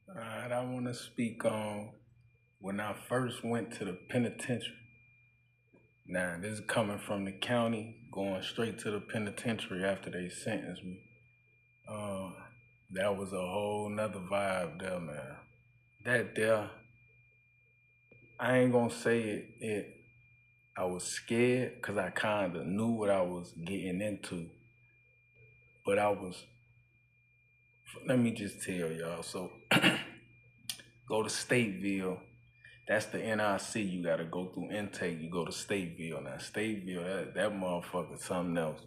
Alright, I want to speak on when I first went to the penitentiary. Now, this is coming from the county, going straight to the penitentiary after they sentenced me. Uh, that was a whole nother vibe there, man. That there, I ain't gonna say it. I was scared because I kind of knew what I was getting into, but let me just tell y'all. So, go to Stateville. That's the NIC. You gotta go through intake. You go to Stateville. Now Stateville, that motherfucker something else.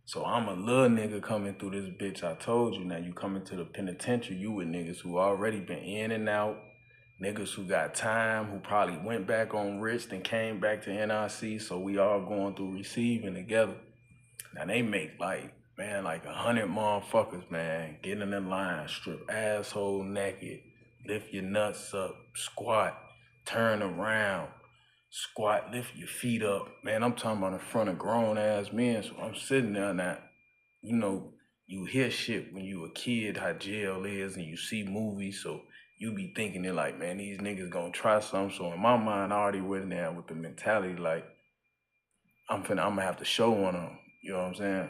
So I'm a little nigga coming through this bitch. I told you now. You coming to the penitentiary. You with niggas who already been in and out. Niggas who got time. Who probably went back on Rich and came back to NIC. So we all going through receiving together. Now they make like 100 motherfuckers, man, get in the line, strip asshole naked, lift your nuts up, squat, turn around, squat, lift your feet up. Man, I'm talking about in front of grown ass men. So I'm sitting there now, you know, you hear shit when you a kid, how jail is, and you see movies, so you be thinking it like, man, these niggas gonna try something. So in my mind, I already went in there with the mentality like, I'm gonna have to show one of them. You know what I'm saying?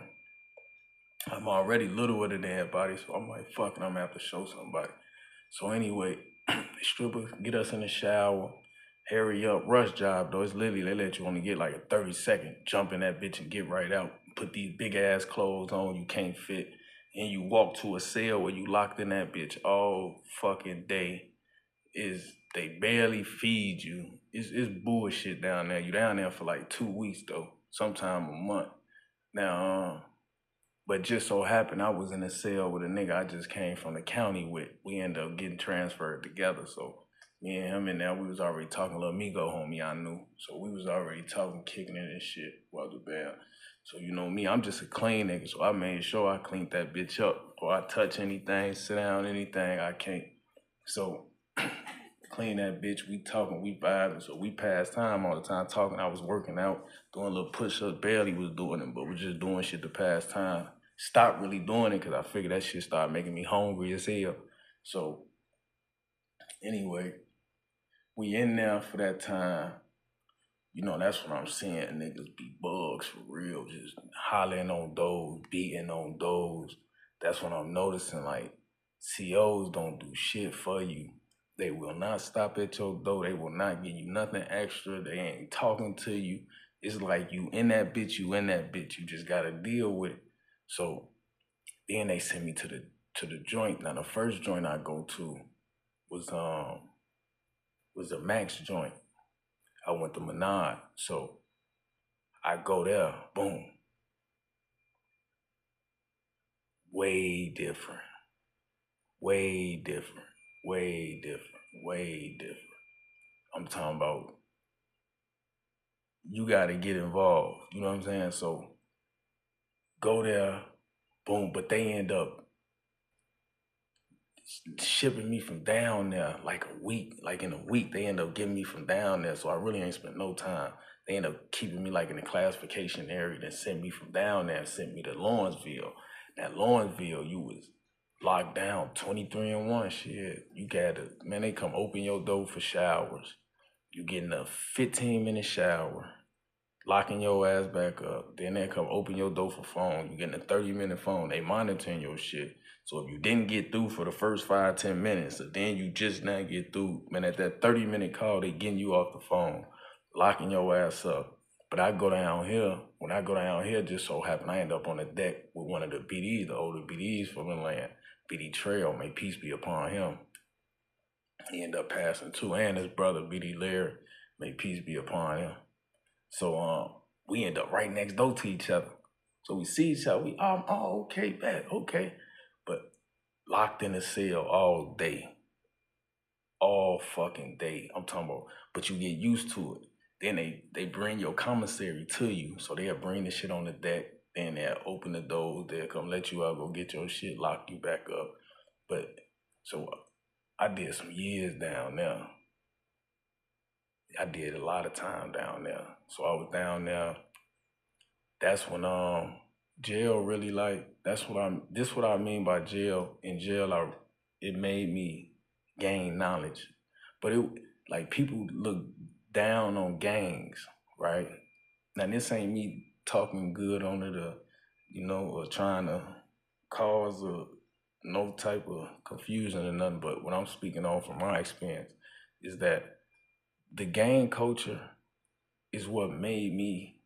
I'm already little with a dead body, so I'm like, fuck it, I'm gonna have to show somebody. So anyway, the strippers get us in the shower, hurry up, rush job though. It's literally, they let you only get like a 30-second jump in that bitch and get right out. Put these big ass clothes on you can't fit, and you walk to a cell where you locked in that bitch all fucking day. They barely feed you. It's bullshit down there. You down there for like 2 weeks though, sometime a month. Now, but just so happened I was in a cell with a nigga I just came from the county with. We ended up getting transferred together. So me and him in there, we was already talking. Little amigo homie I knew. So we was already talking, kicking it and shit while the band. So you know me, I'm just a clean nigga. So I made sure I cleaned that bitch up. Or I touch anything, sit down, anything, I can't. So clean that bitch, we talking, we vibing. So we passed time all the time talking. I was working out, doing little push-ups, barely was doing it, but was just doing shit to pass time. Stopped really doing it because I figured that shit started making me hungry as hell. So anyway, we in there for that time. You know, that's when I'm seeing niggas be bugs for real, just hollering on those, beating on those. That's when I'm noticing like COs don't do shit for you. They will not stop at your door. They will not give you nothing extra. They ain't talking to you. It's like you in that bitch, you in that bitch. You just gotta deal with it. So then they sent me to the joint. Now the first joint I go to was a Max joint. I went to Menard. So I go there, boom. Way different. Way different. Way different. Way different. I'm talking about you gotta get involved. You know what I'm saying? So go there, boom, but they end up shipping me from down there like a week. Like in a week, they end up getting me from down there. So I really ain't spent no time. They end up keeping me like in the classification area, then sent me from down there and sent me to Lawrenceville. Now Lawrenceville, you was locked down 23 and 1 shit. You gotta, man, they come open your door for showers. You getting a 15-minute shower, locking your ass back up. Then they come open your door for phone. You getting a 30-minute phone. They monitoring your shit. So if you didn't get through for the first 5-10 minutes, so then you just now get through, man, at that 30-minute call, they getting you off the phone, locking your ass up. But I go down here, when I go down here, just so happen I end up on the deck with one of the BDs, the older BDs from Inland, BD Trail, may peace be upon him. He ended up passing too, and his brother, BD Laird, may peace be upon him. So we end up right next door to each other. So we see each other. We okay, bet, okay. But locked in a cell all day. All fucking day. I'm talking about, but you get used to it. Then they bring your commissary to you. So they'll bring the shit on the deck. Then they'll open the doors. They'll come let you out, go get your shit, lock you back up. But so I did some years down there. I did a lot of time down there. So I was down there. That's when jail really like, this what I mean by jail. In jail it made me gain knowledge. But it like people look down on gangs, right? Now this ain't me talking good on it or trying to cause no type of confusion or nothing, but what I'm speaking on from my experience is that the gang culture is what made me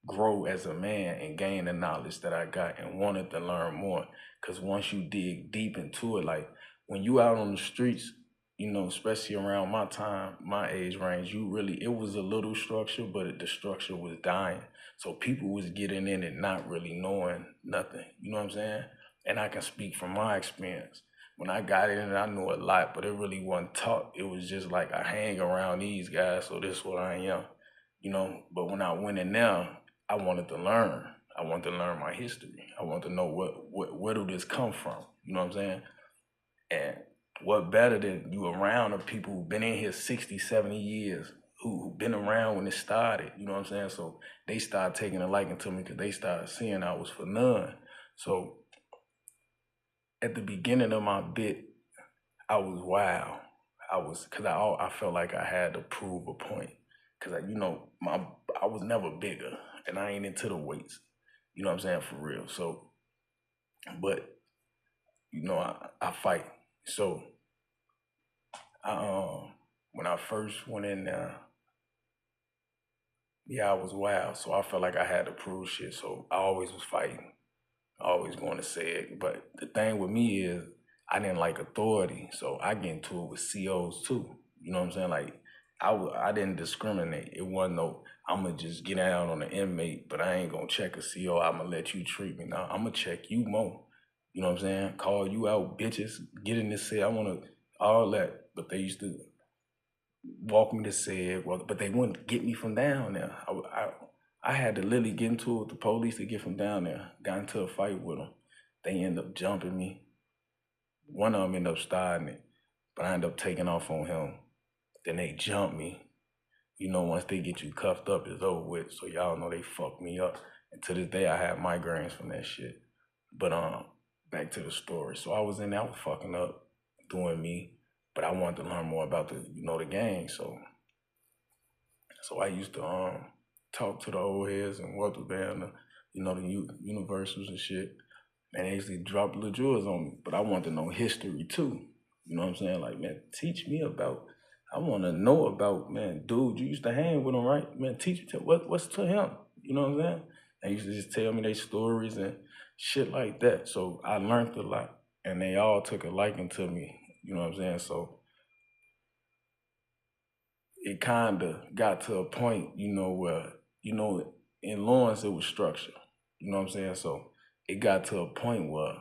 grow as a man and gain the knowledge that I got and wanted to learn more. Because once you dig deep into it, like when you out on the streets, especially around my time, my age range, it was a little structure, but the structure was dying. So people was getting in and not really knowing nothing. You know what I'm saying? And I can speak from my experience. When I got in it, I knew a lot, but it really wasn't taught. It was just like I hang around these guys, so this is what I am. But when I went in there, I wanted to learn. I wanted to learn my history. I wanted to know where do this come from? You know what I'm saying? And what better than you around the people who've been in here 60, 70 years, who've been around when it started, you know what I'm saying? So they started taking a liking to me because they started seeing I was for none. So at the beginning of my bit, I was wild. Because I felt like I had to prove a point. Because, I was never bigger, and I ain't into the weights. You know what I'm saying? For real. So, but, I fight. So, when I first went in there, yeah, I was wild. So I felt like I had to prove shit. So I always was fighting. I always going to say it. But the thing with me is I didn't like authority. So I get into it with COs too. You know what I'm saying? Like I didn't discriminate. It wasn't no, I'm going to just get out on an inmate, but I ain't going to check a CO. I'm going to let you treat me. Now I'm going to check you more. You know what I'm saying? Call you out, bitches. Get in this cell. I want to, all that. But they used to walk me to cell, but they wouldn't get me from down there. I had to literally get into it with the police to get from down there. Got into a fight with them. They ended up jumping me. One of them ended up starting it, but I ended up taking off on him. Then they jumped me. Once they get you cuffed up, it's over with. So y'all know they fucked me up. And to this day, I have migraines from that shit. But back to the story. So I was in there, I was fucking up, doing me. But I wanted to learn more about the gang. So I used to talk to the old heads and walk through there, the universals and shit. And they usually drop little jewels on me. But I want to know history too. You know what I'm saying? Like, man, teach me about. I want to know about, man, dude, you used to hang with him, right? Man, teach me what's to him. You know what I'm saying? They used to just tell me their stories and shit like that. So I learned a lot. And they all took a liking to me. You know what I'm saying? So it kind of got to a point, where, in Lawrence, it was structure. You know what I'm saying? So it got to a point where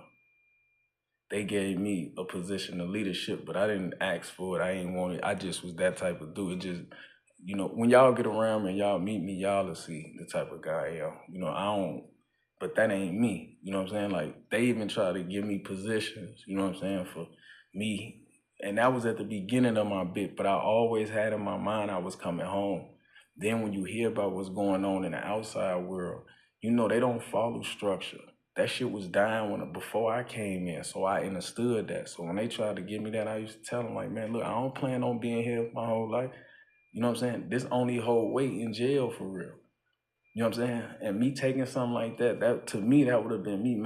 they gave me a position of leadership, but I didn't ask for it. I ain't want it. I just was that type of dude. It just, when y'all get around me and y'all meet me, y'all will see the type of guy I am. I don't, but that ain't me. You know what I'm saying? Like, they even try to give me positions, you know what I'm saying, for me. And that was at the beginning of my bit, but I always had in my mind I was coming home. Then when you hear about what's going on in the outside world, they don't follow structure. That shit was dying before I came in, so I understood that. So when they tried to give me that, I used to tell them, like, man, look, I don't plan on being here my whole life. You know what I'm saying? This only hold weight in jail for real. You know what I'm saying? And me taking something like that to me, that would have been me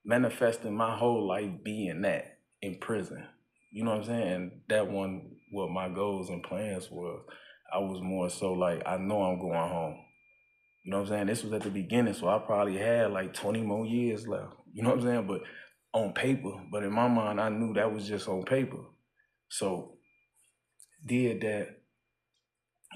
manifesting my whole life being that in prison. You know what I'm saying? And that one, what my goals and plans was, I was more so like, I know I'm going home. You know what I'm saying? This was at the beginning, so I probably had like 20 more years left. You know what I'm saying? But on paper, but in my mind, I knew that was just on paper. So did that.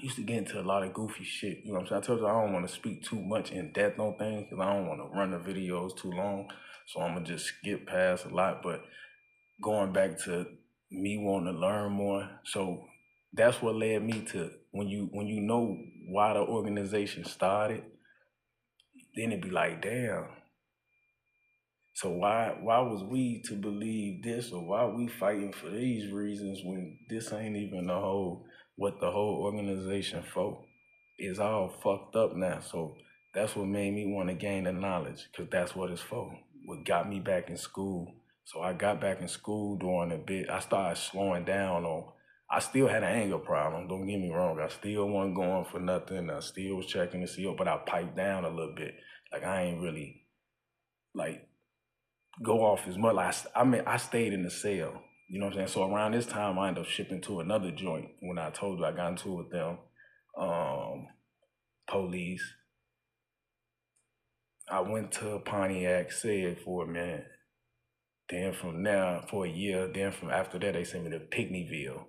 Used to get into a lot of goofy shit. You know what I'm saying? I told you I don't want to speak too much in depth on things because I don't want to run the videos too long. So I'm going to just skip past a lot. But going back to me wanting to learn more. So that's what led me to when you know why the organization started, then it'd be like, damn. So why was we to believe this, or why we fighting for these reasons when this ain't even what the whole organization for? It's all fucked up now. So that's what made me want to gain the knowledge, because that's what it's for. What got me back in school So I got back in school during a bit. I started slowing down on. I still had an anger problem. Don't get me wrong. I still wasn't going for nothing. I still was checking the CO, but I piped down a little bit. Like I ain't really like go off as much. Like I mean, I stayed in the cell. You know what I'm saying? So around this time, I ended up shipping to another joint. When I told you I got into it with them, police. I went to Pontiac, said for a minute. Then from there, for a year, then from after that, they sent me to Picnickville.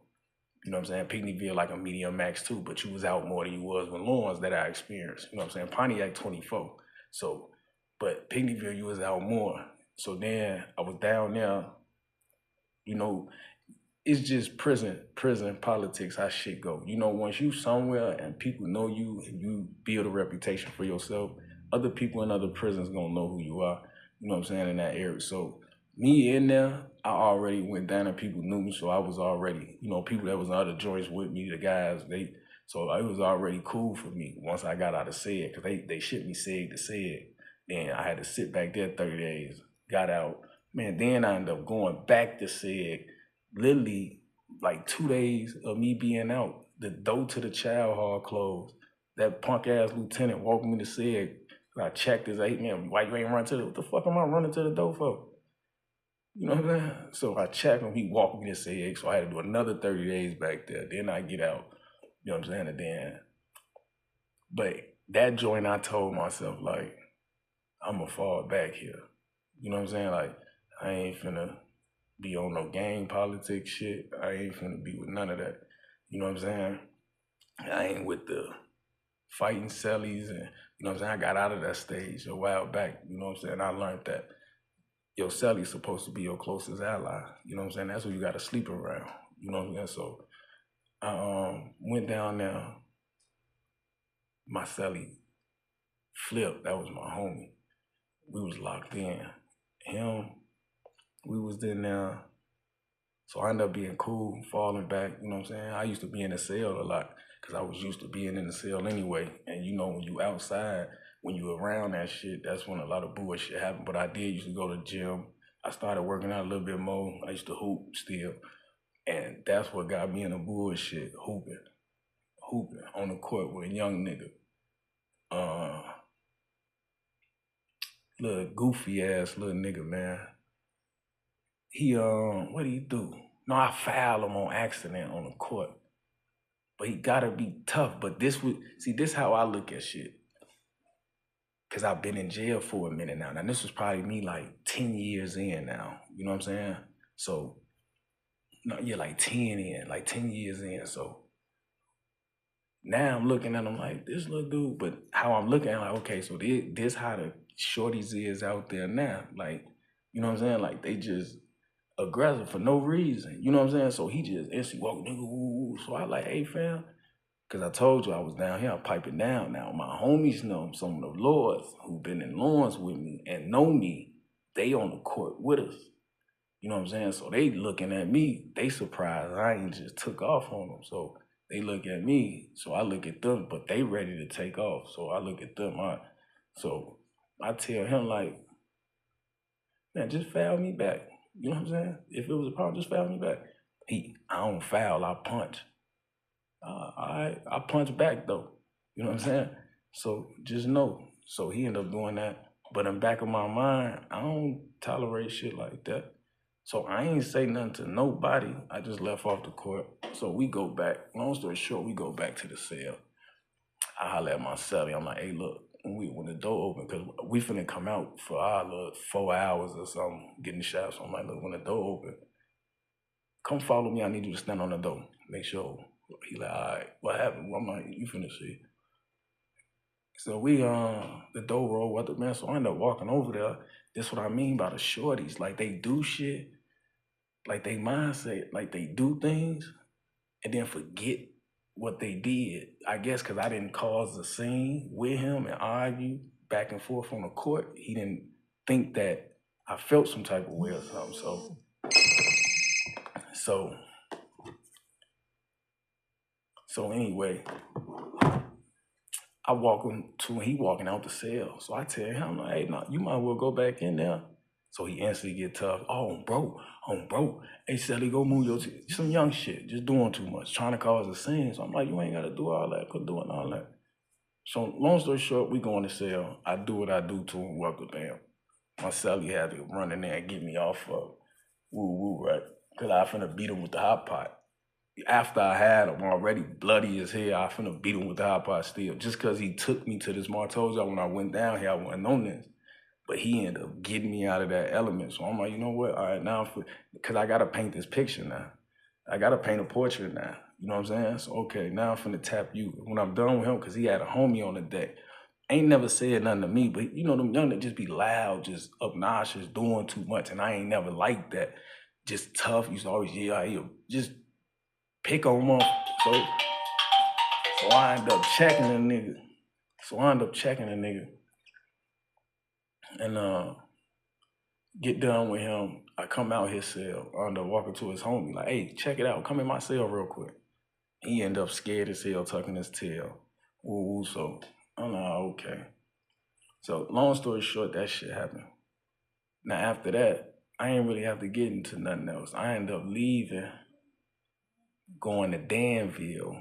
You know what I'm saying? Picnickville like a medium max too, but you was out more than you was with Lawrence that I experienced. You know what I'm saying? Pontiac 24. So, but Picnickville, you was out more. So then I was down there, you know, it's just prison politics, how shit go. You know, once you somewhere and people know you and you build a reputation for yourself, other people in other prisons gonna know who you are. You know what I'm saying, in that area. So me in there, I already went down and people knew me, so I was already, you know, people that was in other joints with me, the guys, so it was already cool for me once I got out of SED, because they shipped me SED to SED. Then I had to sit back there 30 days, got out. Man, then I ended up going back to SED, literally like 2 days of me being out. The door to the child hall closed. That punk ass lieutenant walked me to SED. I checked his 8 man, why you ain't run to the, what the fuck am I running to the door for? You know what I'm saying? So I checked him, he walked me to SED, so I had to do another 30 days back there. Then I get out. You know what I'm saying? And then, but that joint, I told myself, like, I'm gonna fall back here. You know what I'm saying? Like, I ain't finna be on no gang politics shit. I ain't finna be with none of that. You know what I'm saying? I ain't with the fighting cellies, and you know what I'm saying? I got out of that stage a while back. You know what I'm saying? I learned that your celly's supposed to be your closest ally. You know what I'm saying? That's who you gotta sleep around. You know what I'm saying? So I went down there. My celly Flip, that was my homie. We was locked in. Him, we was in there. So I ended up being cool, falling back. You know what I'm saying? I used to be in the cell a lot because I was used to being in the cell anyway. And you know, when you outside, when you around that shit, that's when a lot of bullshit happened. But I did used to go to the gym. I started working out a little bit more. I used to hoop still. And that's what got me in the bullshit, hooping on the court with a young nigga. Little goofy ass little nigga, man. He what did he do? No, I fouled him on accident on the court. But he gotta be tough. But this how I look at shit. Cause I've been in jail for a minute now. Now this was probably me like 10 years in now. You know what I'm saying? So no, yeah, like 10 years in. So now I'm looking at him like this little dude, but how I'm looking at him, like, okay, so this how the shorties is out there now. Like, you know what I'm saying? Like they just aggressive for no reason. You know what I'm saying? So he just instantly walk, nigga, woo. So I like, hey fam, because I told you I was down here, I'm piping down now. My homies know some of the lords who've been in Lawrence with me and know me, they on the court with us. You know what I'm saying? So they looking at me, they surprised I ain't just took off on them. So they look at me, so I look at them, but they ready to take off. So I look at them, so I tell him like, man, just foul me back. You know what I'm saying? If it was a problem, just foul me back. I don't foul, I punch. I punch back though. You know what I'm saying? So just know. So he ended up doing that. But in the back of my mind, I don't tolerate shit like that. So I ain't say nothing to nobody. I just left off the court. So we go back. Long story short, we go back to the cell. I holler at my celly. I'm like, hey, look, when the door open, because we finna come out for our little 4 hours or something, getting shots. So I'm like, look, when the door open, come follow me. I need you to stand on the door. Make sure. He like, all right, what happened? I'm like, you finna see. So we, the door roll with the man. So I end up walking over there. That's what I mean by the shorties. Like they do shit, like they mindset, like they do things and then forget what they did. I guess because I didn't cause a scene with him and argue back and forth on the court. He didn't think that I felt some type of way or something. So anyway, he walking out the cell. So I tell him, like, hey, no, you might well go back in there. So he instantly get tough. Oh, bro. Hey, Sally, go move your some young shit. Just doing too much. Trying to cause a scene. So I'm like, you ain't got to do all that. Quit doing all that. So long story short, we go in the cell. I do what I do to him, work with him. My Sally had to run in there and get me off of woo, right? Because I finna beat him with the hot pot. After I had him already bloody as hell, I finna beat him with the hot pot still. Just because he took me to this mar. I told y'all when I went down here, I wasn't on this. But he ended up getting me out of that element. So I'm like, you know what? All right, now, because I got to paint this picture now. I got to paint a portrait now. You know what I'm saying? So, okay, now I'm finna tap you. When I'm done with him, because he had a homie on the deck. Ain't never said nothing to me, but you know, them young that just be loud, just obnoxious, doing too much. And I ain't never liked that. Just tough. Used to always just pick on them. So I end up checking a nigga. And get done with him. I come out his cell. I end up walking to his homie, like, hey, check it out. Come in my cell real quick. He end up scared as hell, tucking his tail. Ooh, so I'm like, okay. So long story short, that shit happened. Now after that, I ain't really have to get into nothing else. I end up leaving, going to Danville.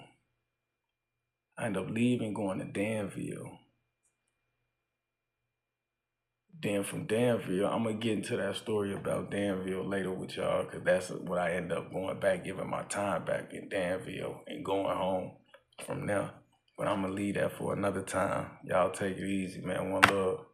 Then from Danville, I'm going to get into that story about Danville later with y'all, because that's what I end up going back, giving my time back in Danville and going home from there. But I'm going to leave that for another time. Y'all take it easy, man. One love.